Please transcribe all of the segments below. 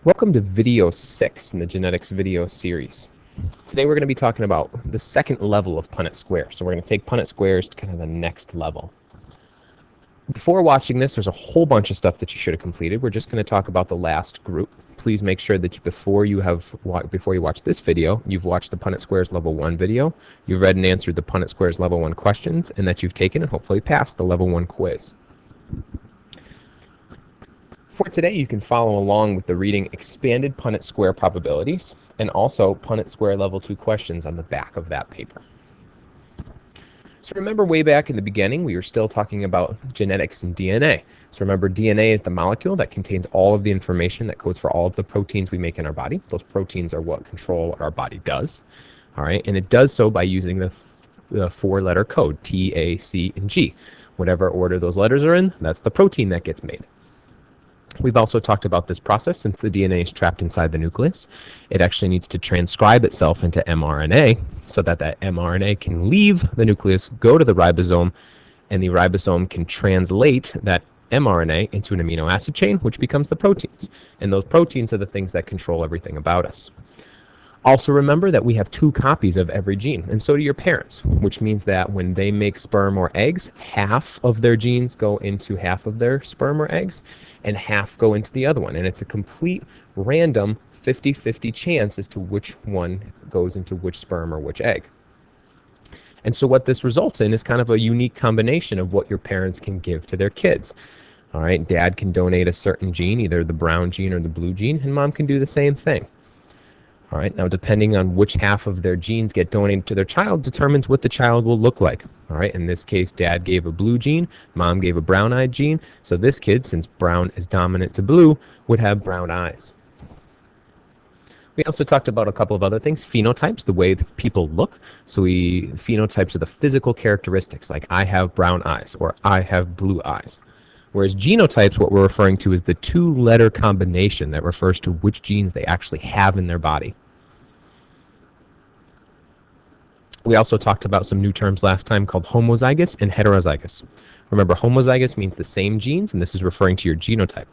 Welcome to video 6 in the genetics video series. Today we're going to be talking about the second level of Punnet Squares. So we're going to take Punnet Squares to kind of the next level. Before watching this, there's a whole bunch of stuff that you should have completed. We're just going to talk about the last group. Please make sure that before you watch this video, you've watched the Punnet Squares Level 1 video, you've read and answered the Punnet Squares Level 1 questions, and that you've taken and hopefully passed the Level 1 quiz. For today, you can follow along with the reading Expanded Punnet Square Probabilities and also Punnet Square Level 2 questions on the back of that paper. So remember way back in the beginning, we were still talking about genetics and DNA. So remember, DNA is the molecule that contains all of the information that codes for all of the proteins we make in our body. Those proteins are what control what our body does. All right, and it does so by using the four-letter code, T, A, C, and G. Whatever order those letters are in, that's the protein that gets made. We've also talked about this process. Since the DNA is trapped inside the nucleus, it actually needs to transcribe itself into mRNA so that that mRNA can leave the nucleus, go to the ribosome, and the ribosome can translate that mRNA into an amino acid chain, which becomes the proteins. And those proteins are the things that control everything about us. Also remember that we have 2 copies of every gene, and so do your parents, which means that when they make sperm or eggs, half of their genes go into half of their sperm or eggs, and half go into the other one. And it's a complete random 50-50 chance as to which one goes into which sperm or which egg. And so what this results in is kind of a unique combination of what your parents can give to their kids. All right, dad can donate a certain gene, either the brown gene or the blue gene, and mom can do the same thing. All right, now depending on which half of their genes get donated to their child determines what the child will look like. All right, in this case, dad gave a blue gene, mom gave a brown-eyed gene, so this kid, since brown is dominant to blue, would have brown eyes. We also talked about a couple of other things, phenotypes, the way people look. So phenotypes are the physical characteristics, like I have brown eyes or I have blue eyes. Whereas genotypes, what we're referring to is the 2-letter combination that refers to which genes they actually have in their body. We also talked about some new terms last time called homozygous and heterozygous. Remember, homozygous means the same genes, and this is referring to your genotype.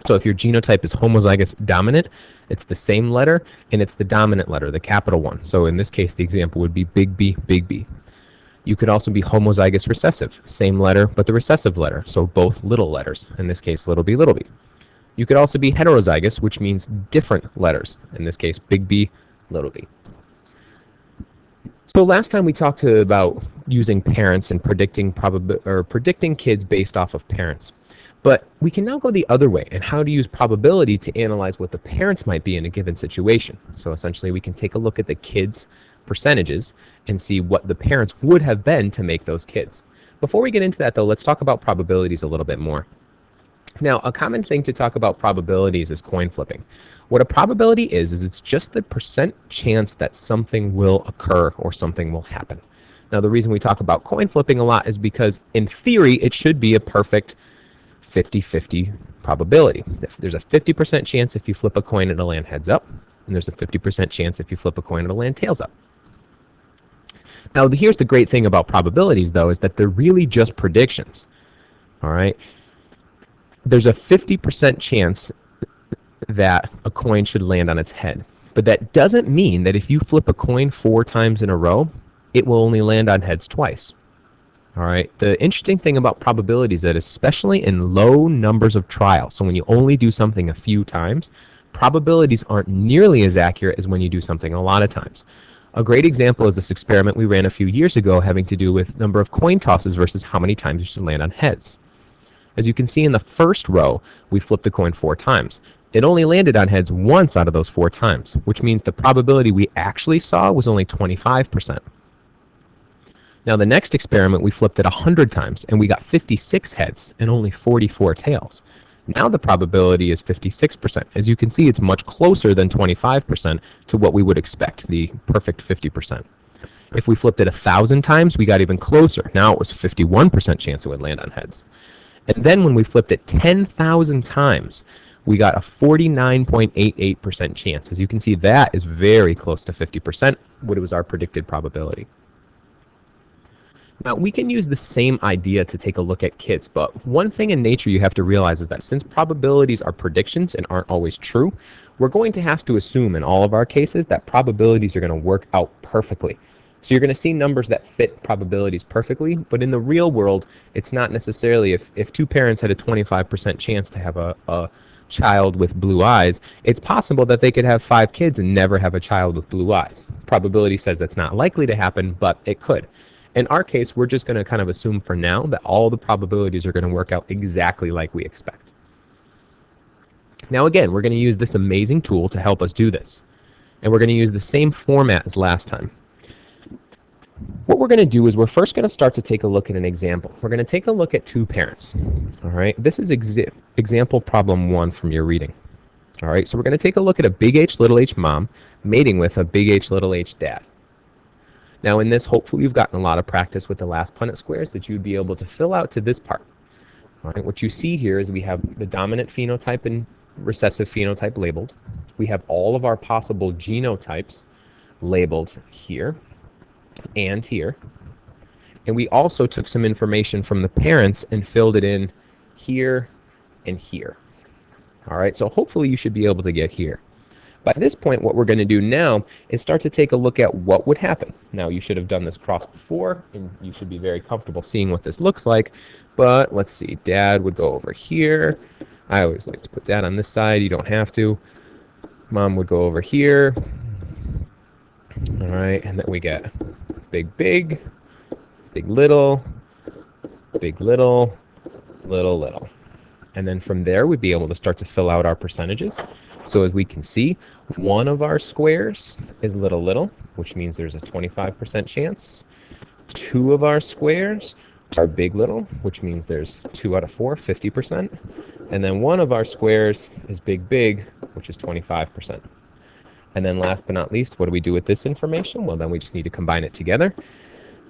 So if your genotype is homozygous dominant, it's the same letter, and it's the dominant letter, the capital one. So in this case, the example would be big B, big B. You could also be homozygous recessive, same letter, but the recessive letter, so both little letters, in this case, little b, little b. You could also be heterozygous, which means different letters, in this case, big B, little b. So last time we talked about using parents and predicting kids based off of parents. But we can now go the other way and how to use probability to analyze what the parents might be in a given situation. So essentially we can take a look at the kids' percentages and see what the parents would have been to make those kids. Before we get into that though, let's talk about probabilities a little bit more. Now, a common thing to talk about probabilities is coin flipping. What a probability is it's just the percent chance that something will occur or something will happen. Now, the reason we talk about coin flipping a lot is because in theory it should be a perfect 50-50 probability. There's a 50% chance if you flip a coin it'll land heads up, and there's a 50% chance if you flip a coin it'll land tails up. Now, here's the great thing about probabilities, though, is that they're really just predictions. All right? There's a 50% chance that a coin should land on its head, but that doesn't mean that if you flip a coin 4 times in a row, it will only land on heads twice. All right. The interesting thing about probabilities is that especially in low numbers of trials, so when you only do something a few times, probabilities aren't nearly as accurate as when you do something a lot of times. A great example is this experiment we ran a few years ago having to do with number of coin tosses versus how many times you should land on heads. As you can see in the first row, we flipped the coin 4 times. It only landed on heads once out of those 4 times, which means the probability we actually saw was only 25%. Now the next experiment we flipped it 100 times and we got 56 heads and only 44 tails. Now the probability is 56%. As you can see, it's much closer than 25% to what we would expect, the perfect 50%. If we flipped it 1,000 times, we got even closer. Now it was 51% chance it would land on heads. And then when we flipped it 10,000 times, we got a 49.88% chance. As you can see, that is very close to 50%, what was our predicted probability. Now, we can use the same idea to take a look at kids, but one thing in nature you have to realize is that since probabilities are predictions and aren't always true, we're going to have to assume in all of our cases that probabilities are going to work out perfectly. So you're going to see numbers that fit probabilities perfectly, but in the real world, it's not necessarily if two parents had a 25% chance to have a child with blue eyes, it's possible that they could have 5 kids and never have a child with blue eyes. Probability says that's not likely to happen, but it could. In our case, we're just going to kind of assume for now that all the probabilities are going to work out exactly like we expect. Now again, we're going to use this amazing tool to help us do this. And we're going to use the same format as last time. What we're going to do is we're first going to start to take a look at an example. We're going to take a look at 2 parents. All right, this is example problem 1 from your reading. All right, so we're going to take a look at a big H little h mom mating with a big H little h dad. Now in this, hopefully you've gotten a lot of practice with the last Punnet Squares that you'd be able to fill out to this part. All right, what you see here is we have the dominant phenotype and recessive phenotype labeled. We have all of our possible genotypes labeled here and here. And we also took some information from the parents and filled it in here and here. All right, so hopefully you should be able to get here. By this point, what we're going to do now is start to take a look at what would happen. Now, you should have done this cross before, and you should be very comfortable seeing what this looks like. But let's see, dad would go over here. I always like to put dad on this side. You don't have to. Mom would go over here. All right, and then we get big, big, big, little, little, little. And then from there, we'd be able to start to fill out our percentages. So as we can see, one of our squares is little, which means there's a 25% chance. 2 of our squares are big, which means there's 2 out of 4, 50%. And then 1 of our squares is big, which is 25%. And then last but not least, what do we do with this information? Well, then we just need to combine it together.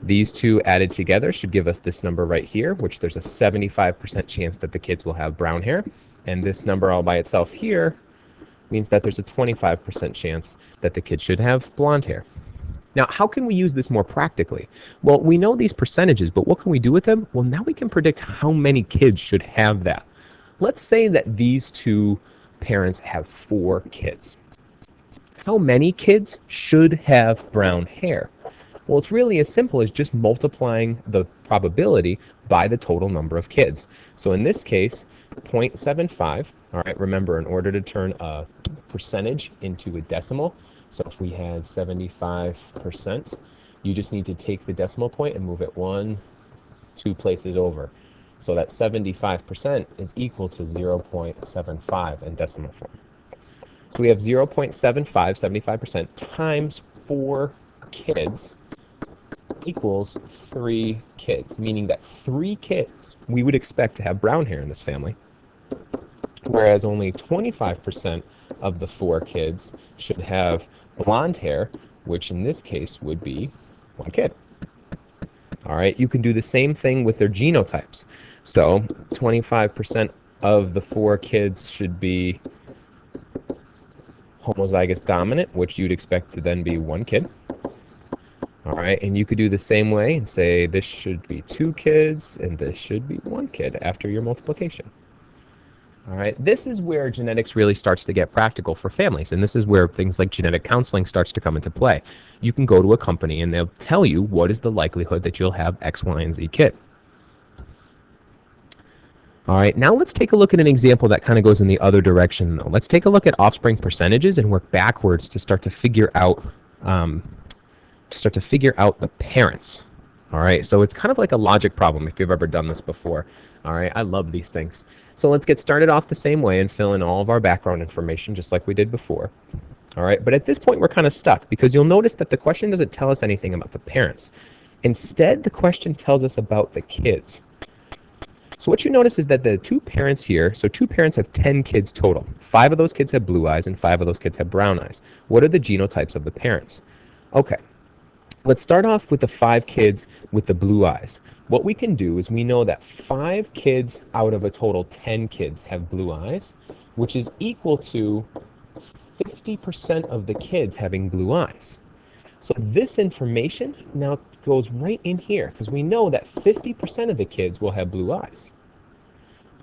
These 2 added together should give us this number right here, which there's a 75% chance that the kids will have brown hair. And this number all by itself here means that there's a 25% chance that the kid should have blonde hair. Now, how can we use this more practically? Well, we know these percentages, but what can we do with them? Well, now we can predict how many kids should have that. Let's say that these 2 parents have 4 kids. How many kids should have brown hair? Well, it's really as simple as just multiplying the probability by the total number of kids. So in this case, 0.75. All right, remember, in order to turn a percentage into a decimal, so if we had 75%, you just need to take the decimal point and move it 1, 2 places over. So that 75% is equal to 0.75 in decimal form. So we have 0.75, 75%, times 4 kids equals 3 kids, meaning that 3 kids we would expect to have brown hair in this family, whereas only 25% of the 4 kids should have blonde hair, which in this case would be 1 kid. All right, you can do the same thing with their genotypes. So 25% of the 4 kids should be homozygous dominant, which you'd expect to then be 1 kid. All right, and you could do the same way and say this should be 2 kids and this should be 1 kid after your multiplication. All right, this is where genetics really starts to get practical for families, and this is where things like genetic counseling starts to come into play. You can go to a company and they'll tell you what is the likelihood that you'll have X, Y, and Z kid. All right, now let's take a look at an example that kind of goes in the other direction, though. Let's take a look at offspring percentages and work backwards to start to figure out the parents. All right, so it's kind of like a logic problem if you've ever done this before. All right, I love these things. So let's get started off the same way and fill in all of our background information just like we did before. All right, but at this point we're kind of stuck because you'll notice that the question doesn't tell us anything about the parents. Instead, the question tells us about the kids. So what you notice is that the 2 parents here, so 2 parents have 10 kids total. 5 of those kids have blue eyes and 5 of those kids have brown eyes. What are the genotypes of the parents? Okay. Let's start off with the 5 kids with the blue eyes. What we can do is we know that 5 kids out of a total 10 kids have blue eyes, which is equal to 50% of the kids having blue eyes. So this information now goes right in here because we know that 50% of the kids will have blue eyes.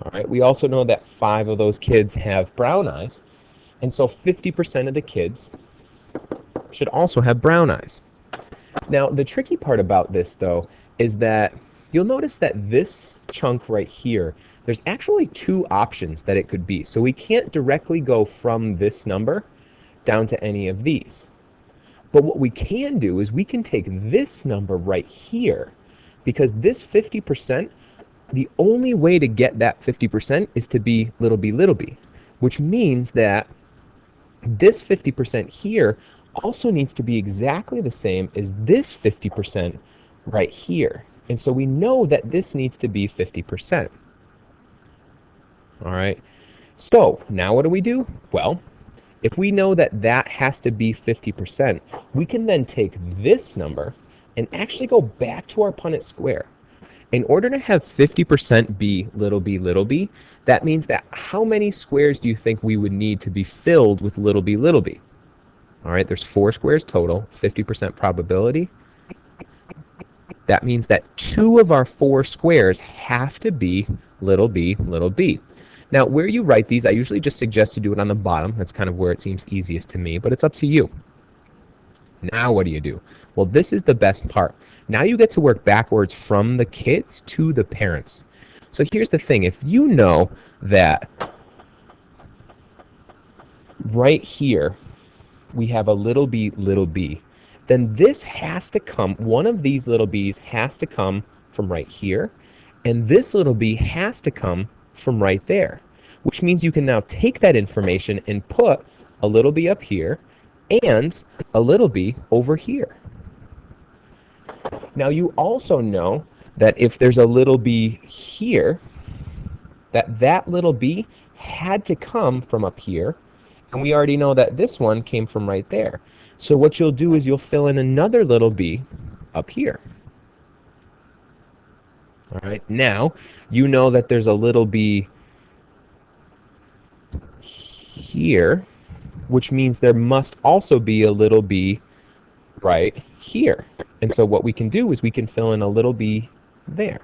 All right, we also know that 5 of those kids have brown eyes, and so 50% of the kids should also have brown eyes. Now, the tricky part about this, though, is that you'll notice that this chunk right here, there's actually 2 options that it could be. So we can't directly go from this number down to any of these. But what we can do is we can take this number right here, because this 50%, the only way to get that 50% is to be little b, which means that this 50% here also needs to be exactly the same as this 50% right here. And so we know that this needs to be 50%. All right. So now what do? Well, if we know that that has to be 50%, we can then take this number and actually go back to our Punnet square. In order to have 50% be little b, that means that how many squares do you think we would need to be filled with little b? All right, there's 4 squares total, 50% probability. That means that 2 of our 4 squares have to be little b. Now, where you write these, I usually just suggest to do it on the bottom. That's kind of where it seems easiest to me, but it's up to you. Now what do? Well, this is the best part. Now you get to work backwards from the kids to the parents. So here's the thing. If you know that right here we have a little b, then this has to come, one of these little b's has to come from right here, and this little b has to come from right there, which means you can now take that information and put a little b up here and a little b over here. Now you also know that if there's a little b here, that little b had to come from up here, and we already know that this one came from right there. So what you'll do is you'll fill in another little b up here. All right, now you know that there's a little b here, which means there must also be a little b right here. And so what we can do is we can fill in a little b there.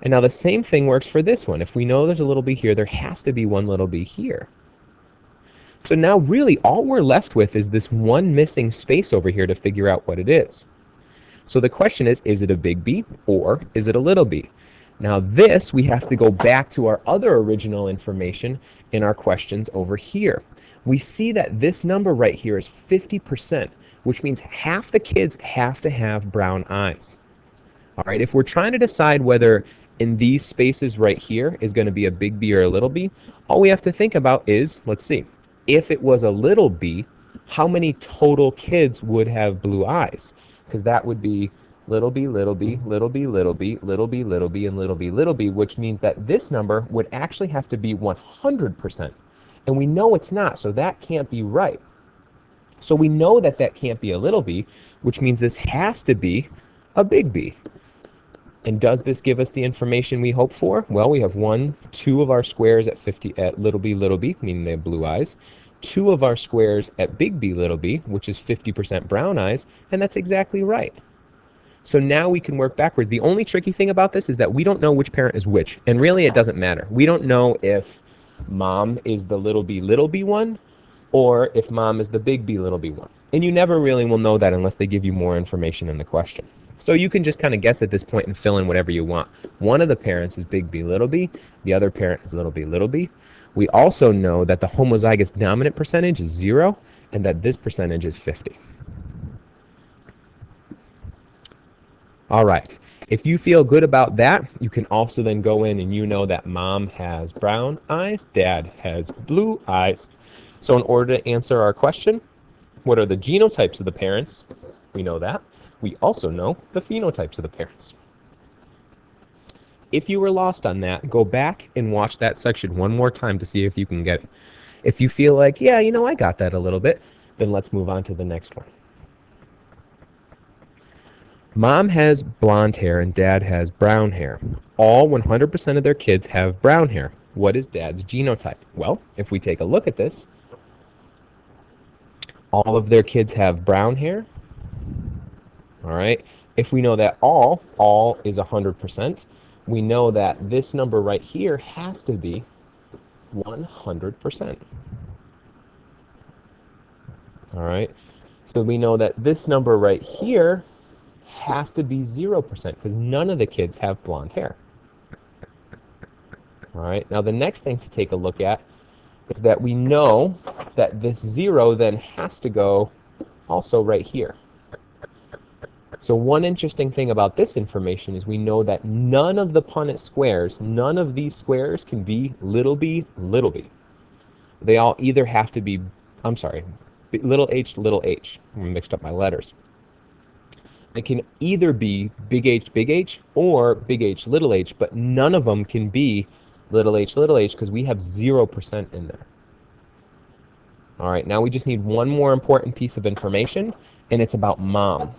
And now the same thing works for this one. If we know there's a little b here, there has to be one little b here. So now really all we're left with is this one missing space over here to figure out what it is. So the question is it a big B or is it a little b? Now this, we have to go back to our other original information in our questions over here. We see that this number right here is 50%, which means half the kids have to have brown eyes. All right, if we're trying to decide whether in these spaces right here is going to be a big B or a little b, all we have to think about is, let's see, if it was a little b, how many total kids would have blue eyes? Because that would be little b, little b, little b, little b, little b, little b, and little b, which means that this number would actually have to be 100%. And we know it's not, so that can't be right. So we know that that can't be a little b, which means this has to be a big B. And does this give us the information we hope for? Well, we have 2 of our squares at little b, meaning they have blue eyes. 2 of our squares at big B, little b, which is 50% brown eyes, and that's exactly right. So now we can work backwards. The only tricky thing about this is that we don't know which parent is which, and really it doesn't matter. We don't know if mom is the little b one, or if mom is the big B, little b one. And you never really will know that unless they give you more information in the question. So you can just kind of guess at this point and fill in whatever you want. One of the parents is big B, little b. The other parent is little b. We also know that the homozygous dominant percentage is 0 and that this percentage is 50. All right. If you feel good about that, you can also then go in and you know that mom has brown eyes, dad has blue eyes. So in order to answer our question, what are the genotypes of the parents? We know that. We also know the phenotypes of the parents. If you were lost on that, go back and watch that section one more time to see if you can get it. If you feel like, yeah, I got that a little bit, then let's move on to the next one. Mom has blonde hair and dad has brown hair. All 100% of their kids have brown hair. What is dad's genotype? Well, if we take a look at this, all of their kids have brown hair. All right. If we know that all is 100%, we know that this number right here has to be 100%. All right. So we know that this number right here has to be 0% because none of the kids have blonde hair. All right. Now the next thing to take a look at is that we know that this 0 then has to go also right here. So one interesting thing about this information is we know that none of the Punnet squares, none of these squares can be little b, little b. They all either have to be, I'm sorry, little h, little h. I mixed up my letters. It can either be big H, or big H, little h, but none of them can be little h, because we have 0% in there. All right, now we just need one more important piece of information, and it's about mom.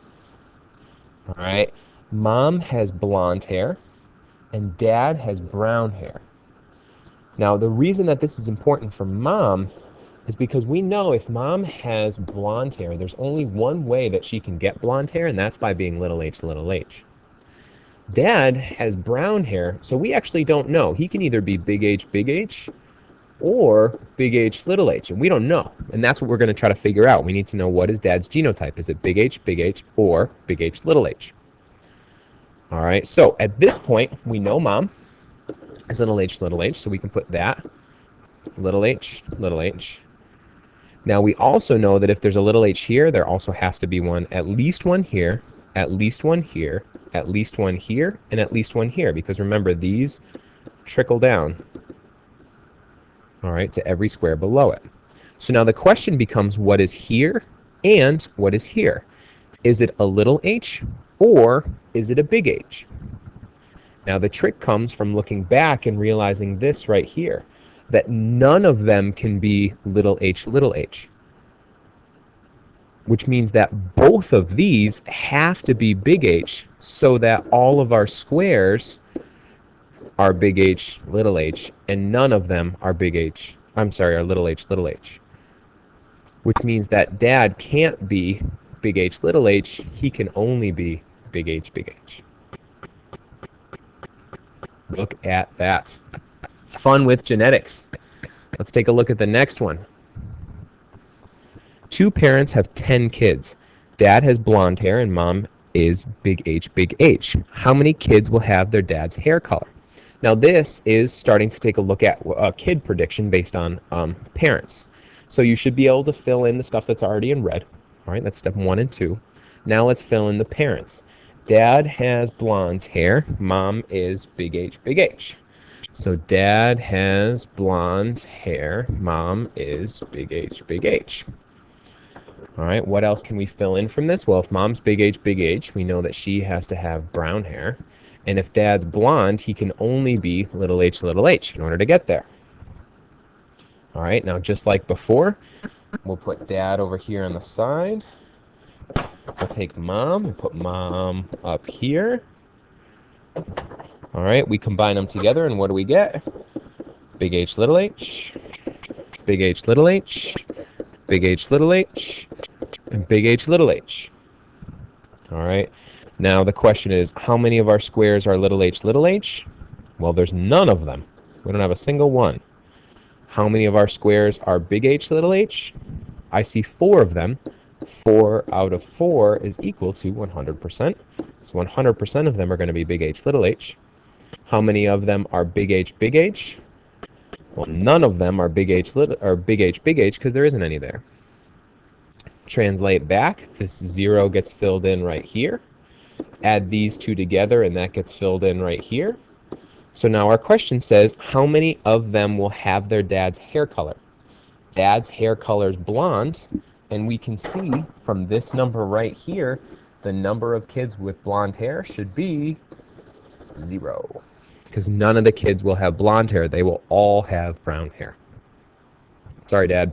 All right, mom has blonde hair, and dad has brown hair. Now, the reason that this is important for mom is because we know if mom has blonde hair, there's only one way that she can get blonde hair, and that's by being little h, little h. Dad has brown hair, so we actually don't know. He can either be big H, or big H, little h, and we don't know. And that's what we're going to try to figure out. We need to know what is dad's genotype. Is it big H, or big H, little h? All right, so at this point, we know mom is little h, so we can put that, little h. Now we also know that if there's a little h here, there also has to be one, at least one here, at least one here, at least one here, and at least one here, because remember, these trickle down, all right, to every square below it. So now the question becomes, what is here and what is here? Is it a little h or is it a big H? Now the trick comes from looking back and realizing this right here, that none of them can be little h, which means that both of these have to be big H so that all of our squares are big H, and none of them are big H, are little h, which means that dad can't be big H, he can only be big H. Look at that. Fun with genetics. Let's take a look at the next one. Two parents have 10 kids. Dad has blonde hair and mom is big H. How many kids will have their dad's hair color? Now this is starting to take a look at a kid prediction based on parents. So you should be able to fill in the stuff that's already in red. All right, that's step 1 and 2. Now let's fill in the parents. Dad has blonde hair. Mom is big H. So dad has blonde hair. Mom is big H. All right, what else can we fill in from this? Well, if mom's big H, we know that she has to have brown hair. And if dad's blonde, he can only be little h in order to get there. All right, now just like before, we'll put dad over here on the side. We'll take mom and put mom up here. All right, we combine them together, and what do we get? Big H, big H, big H, and big H. All right, now the question is, how many of our squares are little h? Well, there's none of them. We don't have a single one. How many of our squares are big H, I see 4 of them. 4 out of 4 is equal to 100%. So 100% of them are going to be big H. How many of them are big H? Well, none of them are big H because there isn't any there. Translate back. This 0 gets filled in right here. Add these two together, and that gets filled in right here. So now our question says, how many of them will have their dad's hair color? Dad's hair color is blonde, and we can see from this number right here, the number of kids with blonde hair should be 0. Because none of the kids will have blonde hair. They will all have brown hair. Sorry, Dad.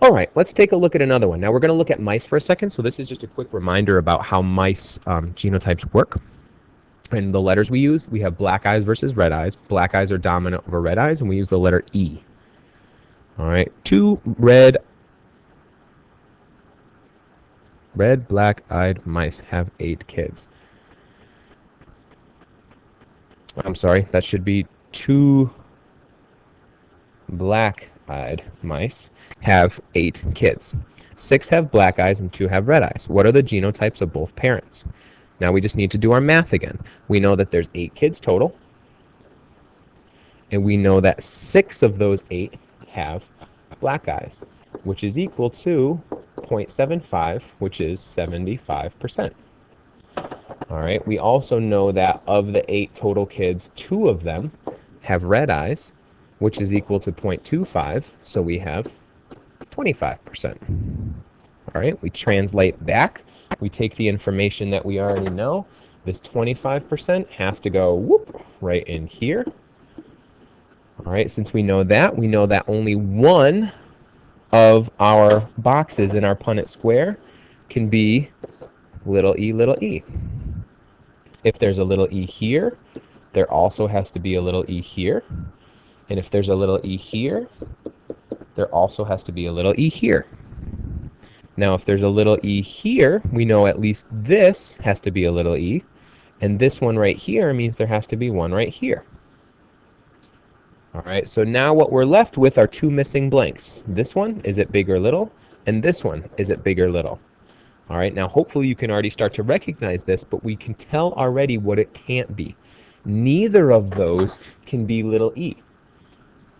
All right, let's take a look at another one. Now we're going to look at mice for a second. So this is just a quick reminder about how mice genotypes work. And the letters we use, we have black eyes versus red eyes. Black eyes are dominant over red eyes, and we use the letter E. All right, 2 red Red black-eyed mice have 8 kids. I'm sorry, that should be 2 black-eyed mice have 8 kids. 6 have black eyes and 2 have red eyes. What are the genotypes of both parents? Now we just need to do our math again. We know that there's 8 kids total, and we know that 6 of those 8 have black eyes, which is equal to 0.75, which is 75%. All right, we also know that of the 8 total kids, 2 of them have red eyes, which is equal to 0.25, so we have 25%. All right, we translate back. We take the information that we already know. This 25% has to go whoop right in here. All right, since we know that only one of our boxes in our Punnet square can be little e. If there's a little e here, there also has to be a little e here. And if there's a little e here, there also has to be a little e here. Now, if there's a little e here, we know at least this has to be a little e. And this one right here means there has to be one right here. All right, so now what we're left with are 2 missing blanks. This one, is it big or little? And this one, is it big or little? All right, now hopefully you can already start to recognize this, but we can tell already what it can't be. Neither of those can be little e.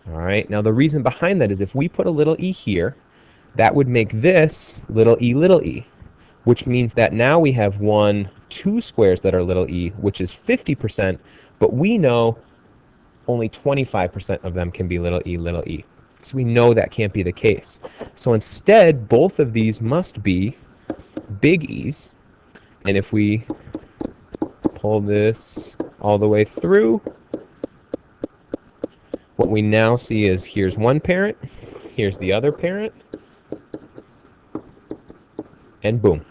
All right, now the reason behind that is if we put a little e here, that would make this little e, which means that now we have 2 squares that are little e, which is 50%, but we know only 25% of them can be little e. So we know that can't be the case. So instead, both of these must be big E's. And if we pull this all the way through, what we now see is here's one parent, here's the other parent, and boom.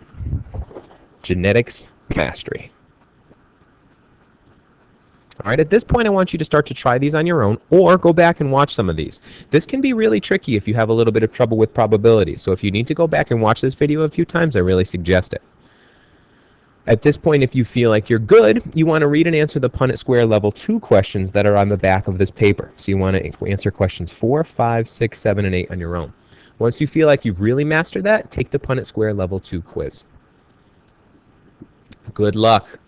Genetics mastery. All right, at this point, I want you to start to try these on your own or go back and watch some of these. This can be really tricky if you have a little bit of trouble with probability. So if you need to go back and watch this video a few times, I really suggest it. At this point, if you feel like you're good, you want to read and answer the Punnet Square Level 2 questions that are on the back of this paper. So you want to answer questions 4, 5, 6, 7, and 8 on your own. Once you feel like you've really mastered that, take the Punnet Square Level 2 quiz. Good luck.